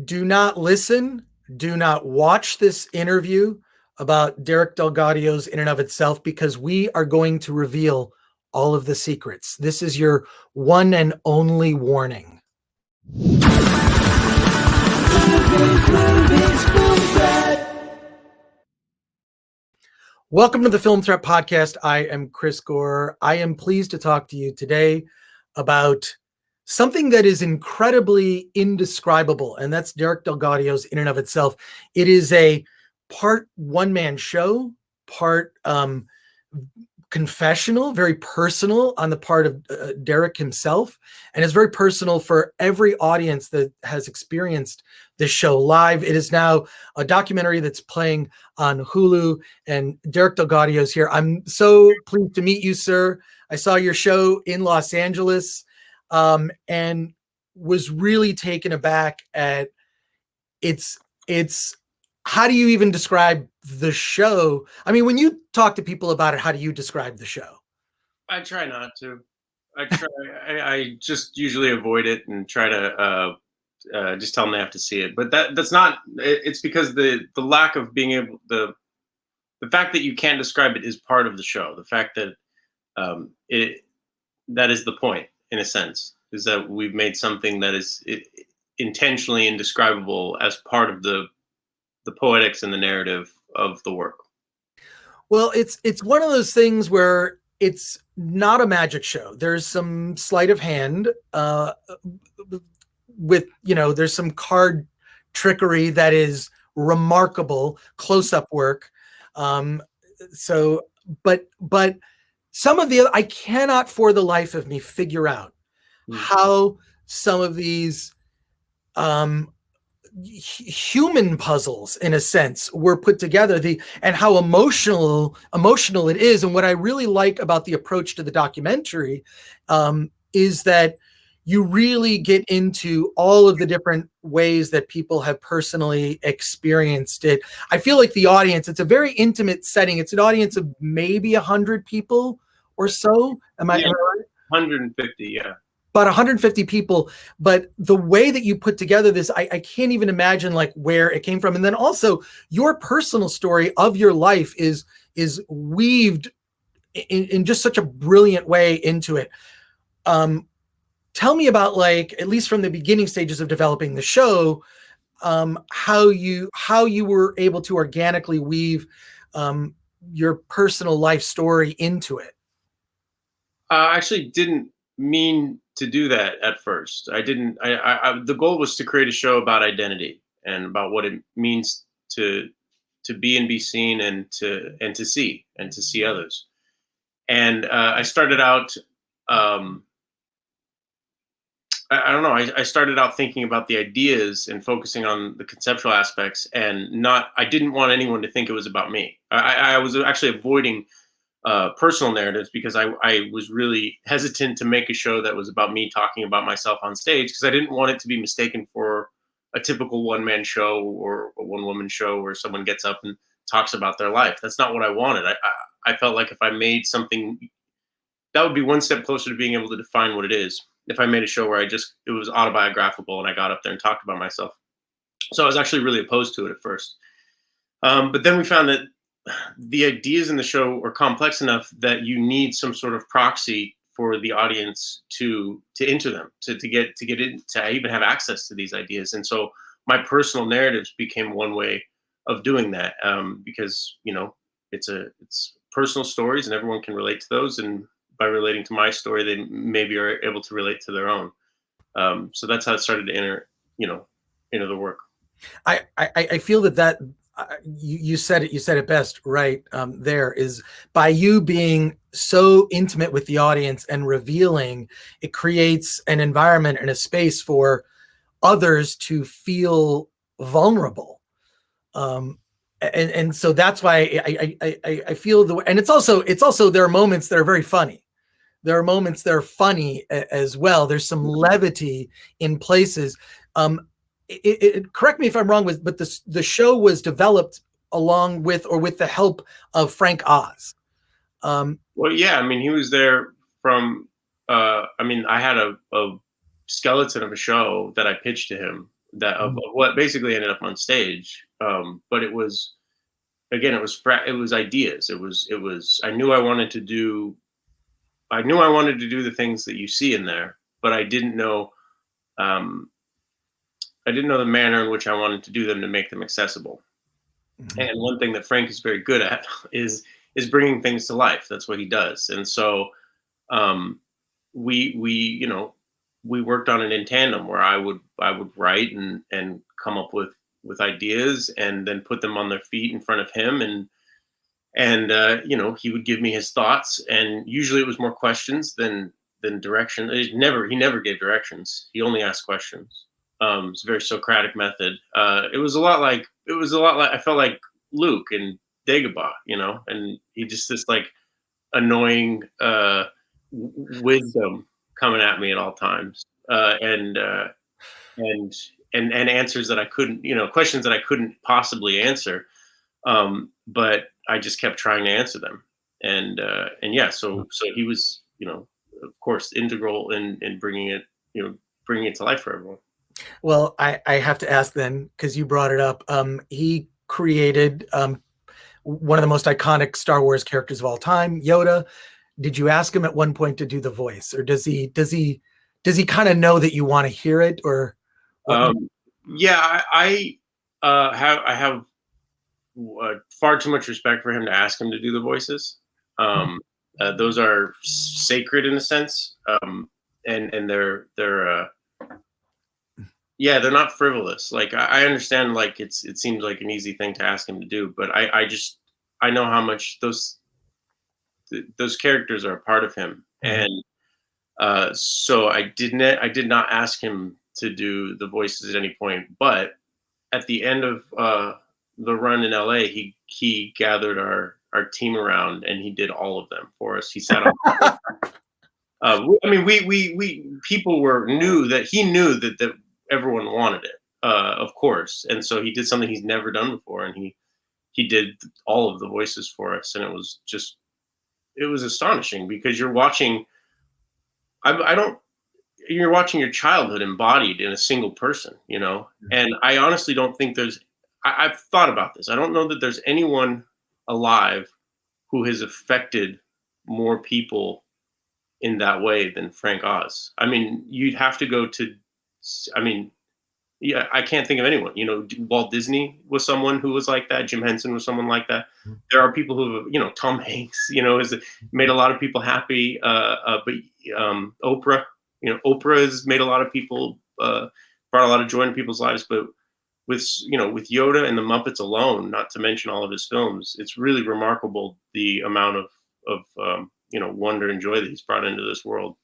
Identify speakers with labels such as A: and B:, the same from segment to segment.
A: Do not listen, do not watch this interview about Derek DelGaudio's in and of itself, because we are going to reveal all of the secrets. This is your one and only warning. Welcome to the Film Threat Podcast. I am Chris Gore. I am pleased to talk to you today about something that is incredibly indescribable, and that's Derek DelGaudio's in and of itself. It is a part one-man show, part confessional, very personal on the part of Derek himself, and it's very personal for every audience that has experienced this show live. It is now a documentary that's playing on Hulu, and Derek DelGaudio's here. I'm so pleased to meet you, sir. I saw your show in Los Angeles, and was really taken aback at it's how do you even describe the show? I mean, when you talk to people about it, how do you describe the show?
B: I try not to. I just usually avoid it and try to just tell them they have to see it. But that's not. It's because the lack of being able the fact that you can't describe it is part of the show. The fact that that is the point, in a sense, is that we've made something that is intentionally indescribable as part of the poetics and the narrative of the work.
A: Well, it's one of those things where it's not a magic show. There's some sleight of hand with, there's some card trickery that is remarkable, close-up work. But some of the I cannot for the life of me figure out how some of these human puzzles, in a sense, were put together, and how emotional it is. And what I really like about the approach to the documentary is that you really get into all of the different ways that people have personally experienced it. I feel like the audience, it's a very intimate setting. It's an audience of maybe 100 people or so. Am I right?
B: 150, yeah.
A: About 150 people, but the way that you put together this, I can't even imagine like where it came from. And then also your personal story of your life is weaved in just such a brilliant way into it. Tell me about, like, at least from the beginning stages of developing the show, how you were able to organically weave your personal life story into it.
B: I actually didn't mean to do that at first. The goal was to create a show about identity and about what it means to be and be seen, and to see others. And I started out I don't know. I started out thinking about the ideas and focusing on the conceptual aspects, and I didn't want anyone to think it was about me. I was actually avoiding personal narratives because I was really hesitant to make a show that was about me talking about myself on stage, because I didn't want it to be mistaken for a typical one-man show or a one-woman show where someone gets up and talks about their life. That's not what I wanted. I felt like if I made something, that would be one step closer to being able to define what it is. If I made a show where it was autobiographical and I got up there and talked about myself. So I was actually really opposed to it at first. But then we found that the ideas in the show are complex enough that you need some sort of proxy for the audience to enter them, to get in, to even have access to these ideas. And so my personal narratives became one way of doing that, because it's personal stories and everyone can relate to those, and by relating to my story, they maybe are able to relate to their own. So that's how it started to enter the work.
A: I feel that you said it best, right? There is, by you being so intimate with the audience and revealing, it creates an environment and a space for others to feel vulnerable. And so that's why I feel and it's also there are moments that are very funny. There are moments that are funny as well. There's some levity in places. Correct me if I'm wrong, but the show was developed along with or with the help of Frank Oz.
B: Well, yeah, I mean, he was there from. I had a skeleton of a show that I pitched to him that of what basically ended up on stage. But it was, again, it was ideas. I knew I knew I wanted to do the things that you see in there, but um, I didn't know the manner in which I wanted to do them to make them accessible.
A: Mhm.
B: And one thing that Frank is very good at is bringing things to life. That's what he does. And so um, we we worked on it in tandem, where I would write and come up with ideas, and then put them on their feet in front of him, and he would give me his thoughts, and usually it was more questions than direction. He never gave directions. He only asked questions. It's a very Socratic method. I felt like Luke and Dagobah, and he just this like annoying wisdom coming at me at all times, and and answers that I couldn't, questions that I couldn't possibly answer, but I just kept trying to answer them, and yeah, so he was, of course, integral in bringing it to life for everyone.
A: Well, I have to ask then, because you brought it up. He created one of the most iconic Star Wars characters of all time, Yoda. Did you ask him at one point to do the voice, or does he kind of know that you want to hear it, or what?
B: Yeah, I have far too much respect for him to ask him to do the voices. Those are sacred in a sense, and they're yeah, they're not frivolous. Like I understand, like it seems like an easy thing to ask him to do, but I know how much those characters are a part of him,
A: Mhm.
B: and so I did not ask him to do the voices at any point, but at the end of the run in LA, he gathered our team around, and he did all of them for us. He sat on. I mean, we people were knew that he knew that everyone wanted it, of course, and so he did something he's never done before, and he did all of the voices for us, and it was astonishing, because you're watching. I don't. You're watching your childhood embodied in a single person, and I honestly don't think I've thought about this. I don't know that there's anyone alive who has affected more people in that way than Frank Oz. I mean, you'd have to go to, I mean, yeah, I can't think of anyone. Walt Disney was someone who was like that. Jim Henson was someone like that. There are people who, Tom Hanks, has made a lot of people happy. But Oprah, Oprah has made a lot of people, brought a lot of joy into people's lives. But with Yoda and the Muppets alone, not to mention all of his films, it's really remarkable the amount of wonder and joy that he's brought into this world.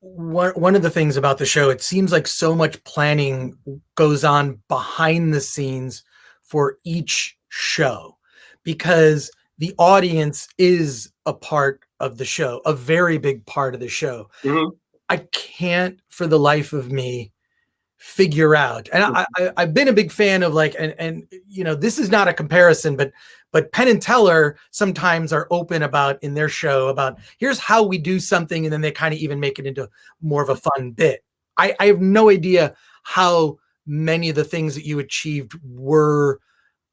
A: One of the things about the show, it seems like so much planning goes on behind the scenes for each show, because the audience is a part of the show, a very big part of the show.
B: Mm-hmm.
A: I can't for the life of me figure out, and I've been a big fan of, like, and this is not a comparison, but Penn and Teller sometimes are open about in their show about, here's how we do something, and then they kind of even make it into more of a fun bit. I have no idea how many of the things that you achieved were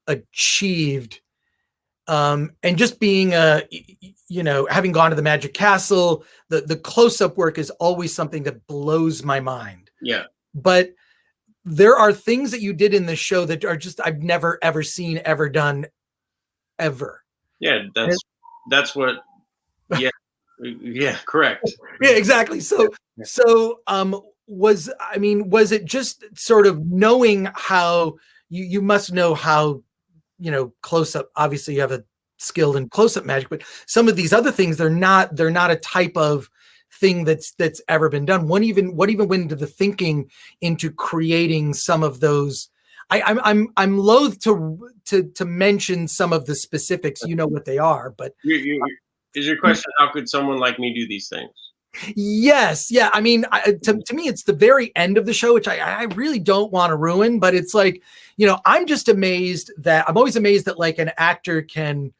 A: achieved. And just being having gone to the Magic Castle, the close-up work is always something that blows my mind.
B: Yeah.
A: But there are things that you did in the show that are just, I've never ever seen, ever done, ever.
B: Yeah, that's what. Yeah, yeah, correct.
A: Yeah, exactly. So was it just sort of knowing how you must know how, close up, obviously you have a skill in close up magic, but some of these other things, they're not a type of thing that's ever been done. What even went into the thinking into creating some of those? I'm loath to mention some of the specifics. You know what they are, but
B: is your question, how could someone like me do these things?
A: Yes, yeah. I mean, to me, it's the very end of the show, which I really don't want to ruin. But it's like, I'm just amazed that I'm always amazed that, like, an actor can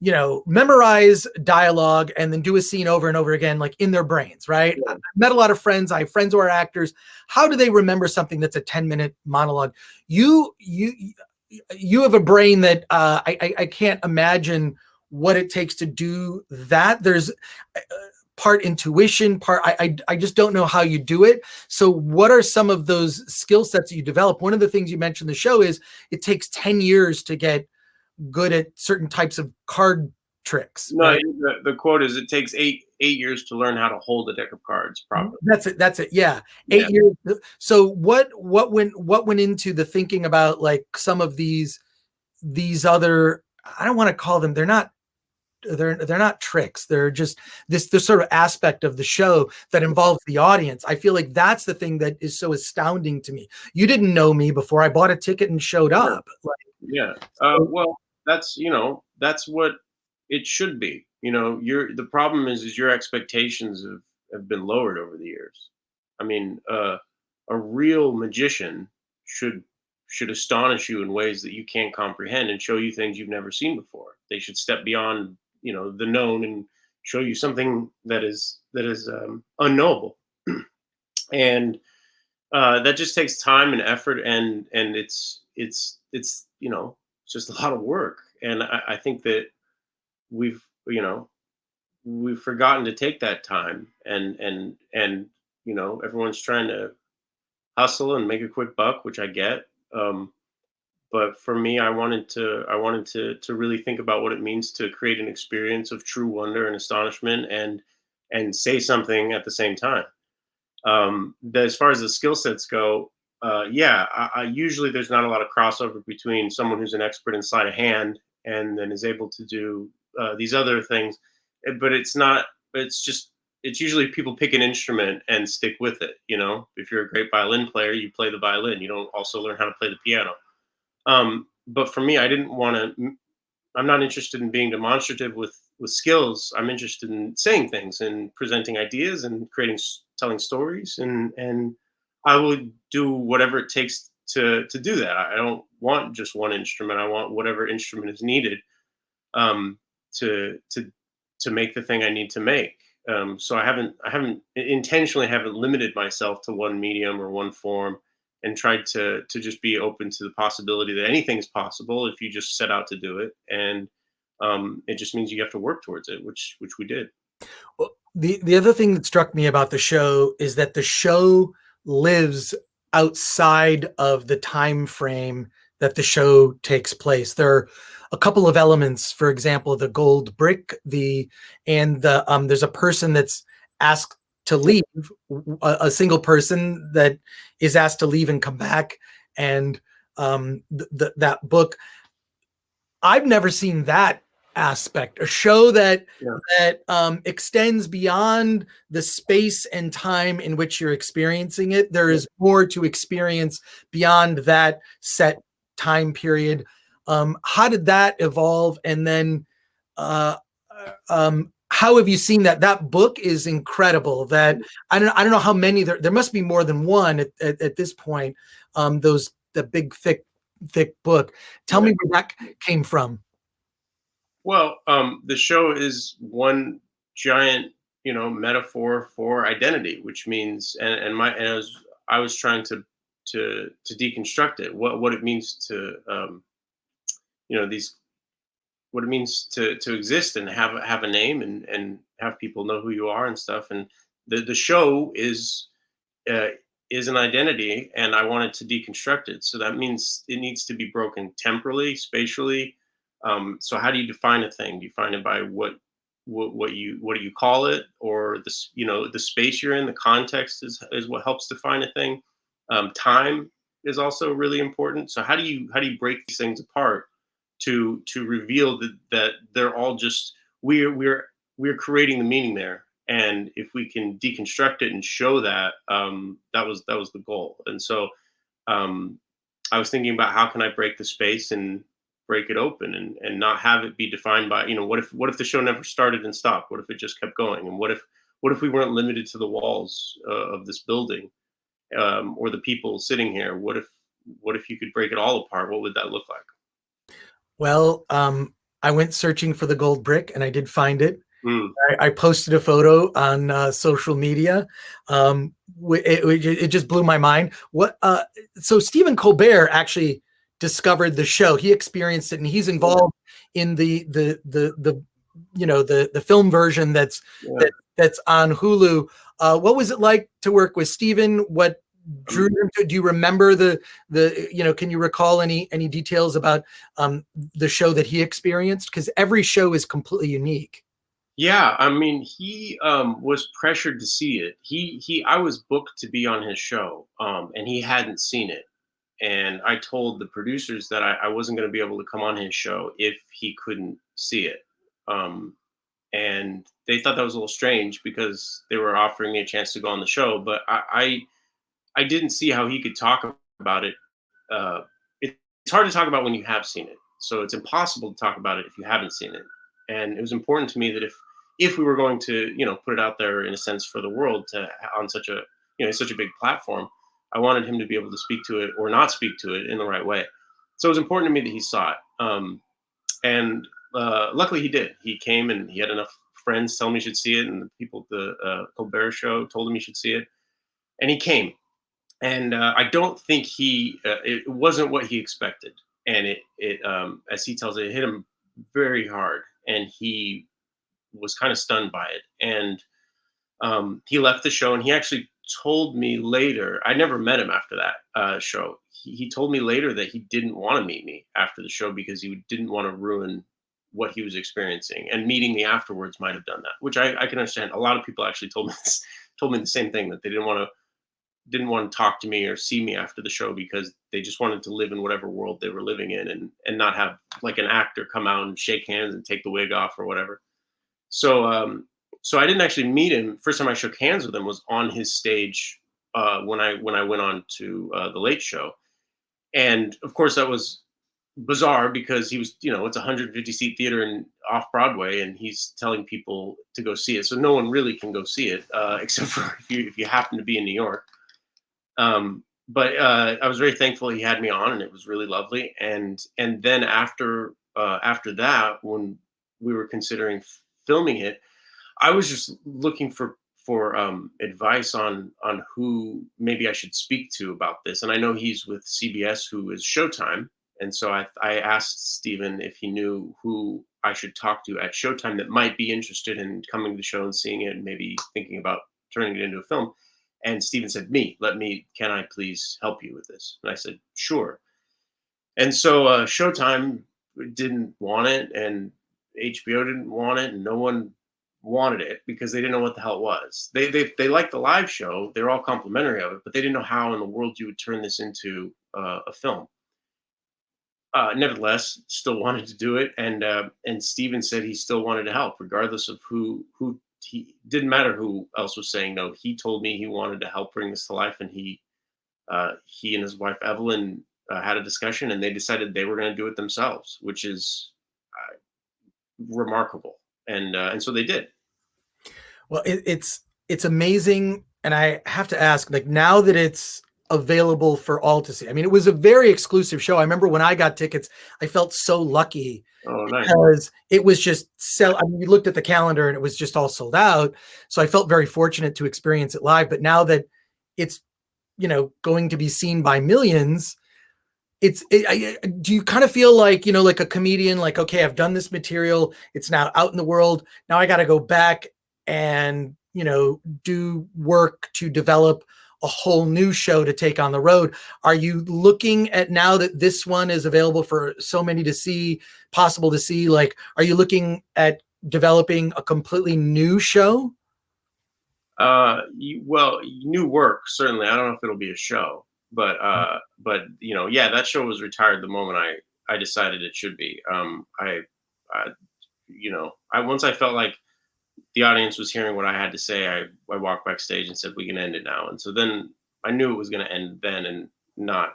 A: memorize dialogue and then do a scene over and over again, like in their brains, right?
B: Yeah.
A: I've met a lot of friends. I have friends who are actors. How do they remember something that's a 10-minute monologue? You have a brain that I can't imagine what it takes to do that. There's part intuition, part I just don't know how you do it. So what are some of those skill sets that you develop? One of the things you mentioned in the show is it takes 10 years to get good at certain types of card tricks,
B: No,
A: right?
B: the quote is it takes eight years to learn how to hold a deck of cards properly.
A: That's it. Yeah.
B: Yeah.
A: 8 years. So what went into the thinking about like some of these other, I don't want to call them, they're not tricks. They're just this sort of aspect of the show that involves the audience. I feel like that's the thing that is so astounding to me. You didn't know me before I bought a ticket and showed up.
B: Yeah.
A: So,
B: Well, that's what it should be. The problem is your expectations have been lowered over the years. I mean, a real magician should astonish you in ways that you can't comprehend and show you things you've never seen before. They should step beyond, the known and show you something that is unknowable. And that just takes time and effort, and it's just a lot of work. And I think that we've you know we've forgotten to take that time, and everyone's trying to hustle and make a quick buck, which I get. But for me, I wanted to really think about what it means to create an experience of true wonder and astonishment, and say something at the same time. As far as the skill sets go, yeah, I usually there's not a lot of crossover between someone who's an expert in sleight of hand and then is able to do these other things. But it's not. It's usually people pick an instrument and stick with it. If you're a great violin player, you play the violin. You don't also learn how to play the piano. But for me, I didn't want to. I'm not interested in being demonstrative with skills. I'm interested in saying things and presenting ideas and telling stories, and I will do whatever it takes to do that. I don't want just one instrument. I want whatever instrument is needed um, to to to make the thing I need to make. So I haven't intentionally haven't limited myself to one medium or one form, and tried to just be open to the possibility that anything's possible if you just set out to do it. And it just means you have to work towards it, which we did.
A: well, the other thing that struck me about the show is that the show lives outside of the time frame that the show takes place. There are a couple of elements, for example, the gold brick, there's a person that's asked to leave, a single person that is asked to leave and come back, and that book. I've never seen that aspect, a show that
B: Yeah.
A: extends beyond the space and time in which you're experiencing it. There is more to experience beyond that set time period. How did that evolve? And then, uh, how have you seen that? That book is incredible. That I don't know how many there must be more than one at this point. The big thick book. Tell
B: Yeah.
A: me where that came from.
B: Well, the show is one giant, metaphor for identity, which means, and I was trying to deconstruct it, what it means to, these, what it means to exist and have a name, and have people know who you are and stuff. And the show uh, is an identity, and I wanted to deconstruct it. So that means it needs to be broken temporally, spatially. So how do you define a thing? Do you define it by what do you call it, or the space you're in? The context is what helps define a thing. Time is also really important. So how do you break these things apart to reveal that they're all just we're creating the meaning there. And if we can deconstruct it and show that, that was the goal. And so um, I was thinking about how can I break the space and break it open, and not have it be defined by, what if the show never started and stopped? What if it just kept going? And what if we weren't limited to the walls of this building, or the people sitting here? What if you could break it all apart? What would that look like?
A: Well, I went searching for the gold brick, and I did find it.
B: Mm.
A: I posted a photo on social media. It just blew my mind. So Stephen Colbert actually discovered the show. He experienced it, and he's involved in the film version
B: Yeah.
A: that's on Hulu. What was it like to work with Stephen? What drew him to? Do you remember Can you recall any details about the show that he experienced? Because every show is completely unique.
B: Yeah, I mean, he was pressured to see it. I was booked to be on his show, and he hadn't seen it. And I told the producers that I wasn't going to be able to come on his show if he couldn't see it. Um, and they thought that was a little strange because they were offering me a chance to go on the show, but I didn't see how he could talk about it. Uh, it's hard to talk about when you have seen it, so it's impossible to talk about it if you haven't seen it. And it was important to me that if we were going to put it out there in a sense for the world to on such a such a big platform, I wanted him to be able to speak to it or not speak to it in the right way. So it was important to me that he saw it. And luckily he did. He came and he had enough friends tell him he should see it, and the people at the Colbert show told him he should see it, and he came. And I don't think it wasn't what he expected, and it as he tells it, it hit him very hard, and he was kind of stunned by it. And he left the show, and he actually told me later. I never met him after that show. He told me later that he didn't want to meet me after the show because he didn't want to ruin what he was experiencing. And meeting me afterwards might have done that, which I can understand. A lot of people actually told me told me the same thing, that they didn't want to talk to me or see me after the show because they just wanted to live in whatever world they were living in, and not have like an actor come out and shake hands and take the wig off or whatever. So I didn't actually meet him. First time I shook hands with him was on his stage when I went on to the Late Show, and of course that was bizarre because he was, it's a 150 seat theater in off Broadway, and he's telling people to go see it. So no one really can go see it except for if you happen to be in New York. But I was very thankful he had me on, and it was really lovely. And then after that, when we were considering filming it, I was just looking for advice on who maybe I should speak to about this. And I know he's with CBS, who is Showtime, and so I asked Stephen if he knew who I should talk to at Showtime that might be interested in coming to the show and seeing it, and maybe thinking about turning it into a film. And Stephen said, can I please help you with this? And I said, sure. And so Showtime didn't want it, and HBO didn't want it, and no one wanted it because they didn't know what the hell it was. They liked the live show. They were all complimentary of it, but they didn't know how in the world you would turn this into a film. Nevertheless, still wanted to do it, and Steven said he still wanted to help, regardless of who. He didn't matter who else was saying no. He told me he wanted to help bring this to life, and he and his wife Evelyn had a discussion, and they decided they were going to do it themselves, which is remarkable. And so they did.
A: Well, it's amazing, and I have to ask, like, now that it's available for all to see. I mean, it was a very exclusive show. I remember when I got tickets, I felt so lucky.
B: Oh, nice.
A: Because it was just I mean, we looked at the calendar and it was just all sold out. So I felt very fortunate to experience it live. But now that it's going to be seen by millions, do you kind of feel like like a comedian, like, okay, I've done this material, it's now out in the world, now I got to go back and do work to develop a whole new show to take on the road? Are you looking at, now that this one is available for so many to see, possible to see, like, are you looking at developing a completely new show?
B: Well, new work, certainly. I don't know if it'll be a show, but yeah, that show was retired the moment I decided it should be. I once I felt like the audience was hearing what I had to say, I walked backstage and said, we can end it now. And so then I knew it was going to end then, and not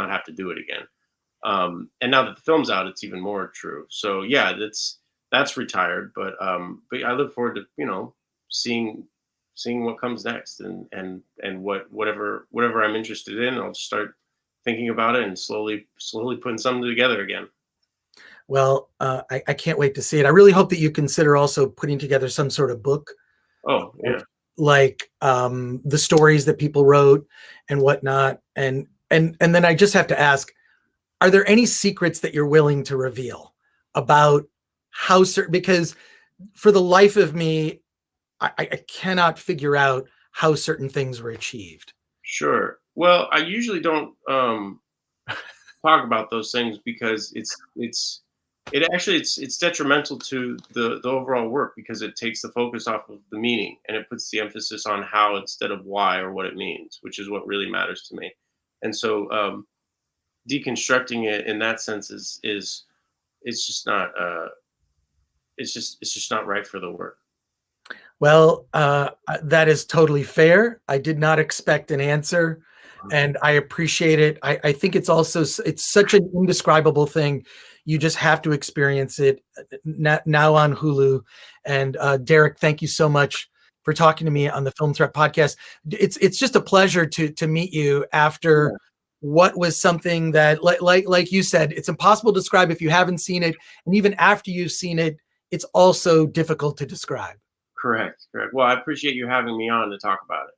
B: have to do it again. And now that the film's out, it's even more true. So yeah, that's retired, but I look forward to, seeing what comes next, and whatever I'm interested in, I'll just start thinking about it and slowly putting something together again.
A: Well, I can't wait to see it. I really hope that you consider also putting together some sort of book,
B: Oh yeah,
A: like the stories that people wrote and whatnot. And then I just have to ask, are there any secrets that you're willing to reveal about how certain, because for the life of me, I cannot figure out how certain things were achieved.
B: sure. Well, I usually don't talk about those things because it's detrimental to the overall work because it takes the focus off of the meaning and it puts the emphasis on how instead of why or what it means, which is what really matters to me. And so deconstructing it in that sense is it's just not it's just not right for the work.
A: Well, that is totally fair. I did not expect an answer, and I appreciate it. I think it's also it's such an indescribable thing. You just have to experience it now on Hulu. And Derek, thank you so much for talking to me on the Film Threat podcast. It's just a pleasure to meet you after what was something that like you said, it's impossible to describe if you haven't seen it, and even after you've seen it, it's also difficult to describe.
B: Correct, correct. Well, I appreciate you having me on to talk about it.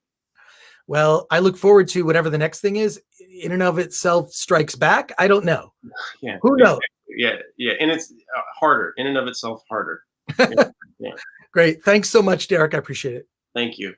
A: Well, I look forward to whatever the next thing is. In and of itself strikes back. I don't know.
B: Yeah.
A: Who knows?
B: Yeah, yeah, and it's harder in and of itself, harder. Yeah, yeah.
A: Great. Thanks so much, Derek. I appreciate it.
B: Thank you.